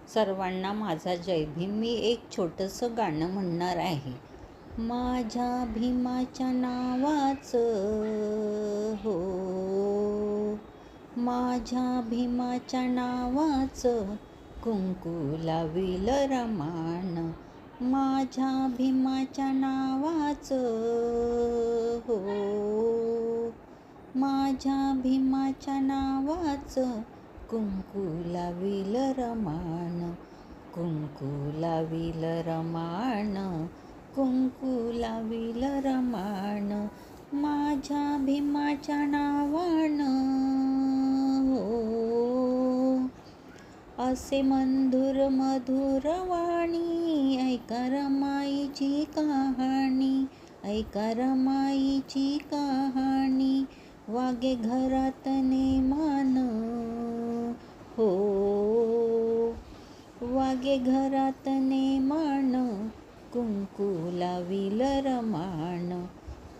सर्वांना माझा जय भीम. मी एक छोटंसं गाणं म्हणणार आहे. माझ्या भीमाच्या नावाचं हो, माझ्या भीमाच्या नावाचं कुंकू लावील रमाण. माझ्या भीमाच्या नावाचं हो, माझ्या भीमाच्या नावाचं कुंकू लावील रमाण. कुंकू लावील रमाण, कुंकू लावील रमाण. माझ्या भीमाच्या नावानं हो, असे मंधुर मधुर वाणी. ऐका रमाईची कहाणी, ऐका रमाईची कहाणी. वागे घरात नेमान हो, वागे घरात नेमान. कुंकू लावील रमाण,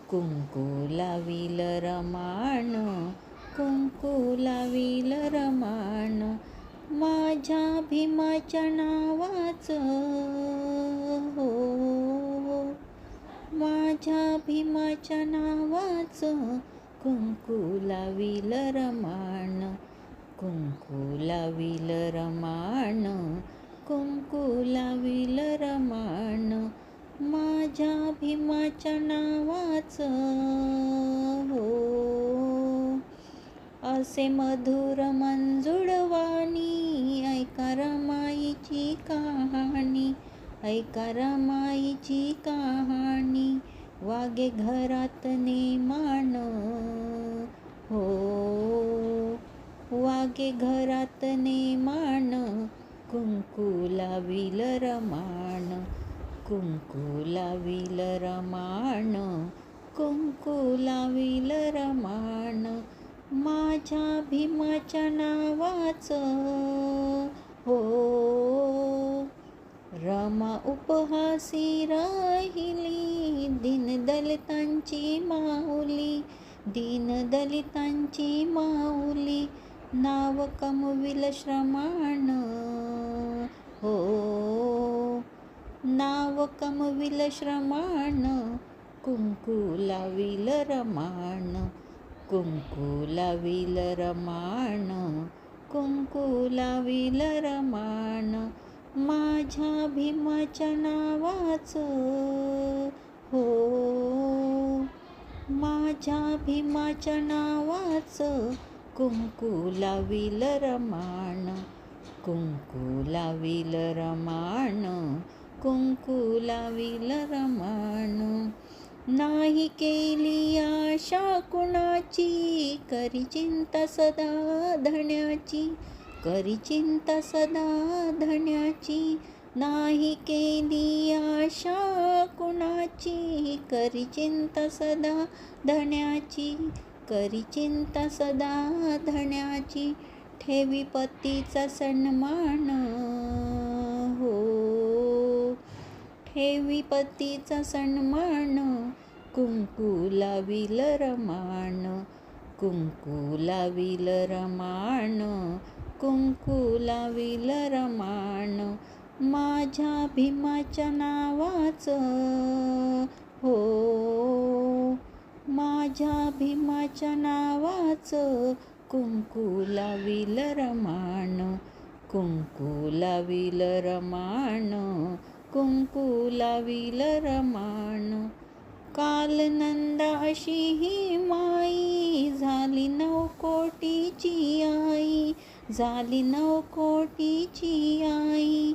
कुंकू लावील रमाण, कुंकू लावील रमाण. माझ्या भीमाच्या नावाचं हो, माझ्या भीमाच्या नावाचं कुंकू लावील रमाण. कुंकू लावील रमाण, कुंकू लावील रमाण. माझ्या भीमाच्या नावाचं हो, असे मधुर मंजुळ वाणी. ऐका रमाईची कहाणी, ऐका रमाईची कहाणी. वागे घरात नेमान हो, वागे घरात नेमान. कुंकू लावील रमाण, कुंकू लावील रमाण, कुंकू लावील रमाण. माझ्या भीमाच्या नावाचं हो, रमा उपहासी राहिली. दीनदलितांची माऊली, दीनदलितांची माऊली. नाव कमविल श्रमाण हो, नाव कमविल श्रमाण. कुंकू लावील रमाण, कुंकू लावील रमाण, कुंकू लावील रमाण. माझ्या भीमाच्या नावाचं हो, माझ्या भीमाच्या नावाचं कुंकू लावील रमाण. कुंकू लावील रमाण, कुंकू लावील रमाण. नाही केली आशा कुणाची, करी चिंता सदा धण्याची, करी चिंता सदा धण्याची. नाही केली आशा कुणाची, करी चिंता सदा धण्याची, करी चिंता सदा धण्याची. ठेवी पतीचा सन्मान हो, ठेवी पतीचा सन्मान. कुंकू लावील रमाण, कुंकू लावील रमाण, कुंकू लावील रमाण. माझ्या भीमाच्या नावाचं हो, माझ्या भीमाच्या नावाचं कुंकू लावील रमाण. कुंकू लावील रमाण, कुंकू लावील रमाण. काल नंदा अशी ही माई, झाली 9 कोटीची आई, झाली 9 कोटीची आई.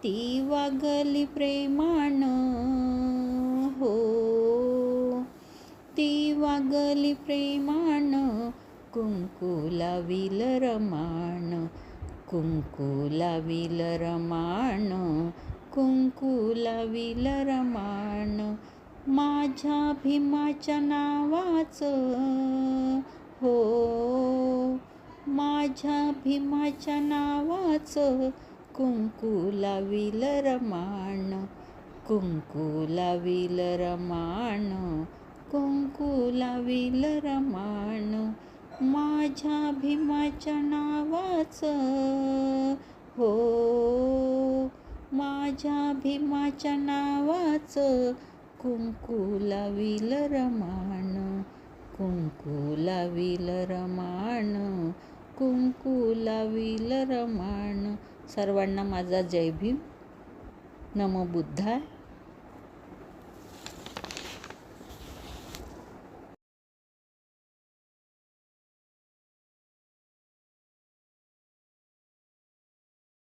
ती वागली प्रेमान हो, ती वागली प्रेमान. कुंकू लावील रमाण, कुंकू लावील रमाण, कुंकू लावील रमाण. माझ्या भीमाच्या नावाचं हो, माझ्या भीमाच्या नावाचं कुंकू लावील रमाण. कुंकू लावील रमाण, कुंकू लावील रमाण. माझ्या भीमाच्या नावाचं हो. माझ्या भीमाच्या नावाचं कुंकू लावील रमाण, कुंकू लावील रमाण, कुंकू लावील रमाण. सर्वांना माझा जय भीम. नमो बुद्धाय.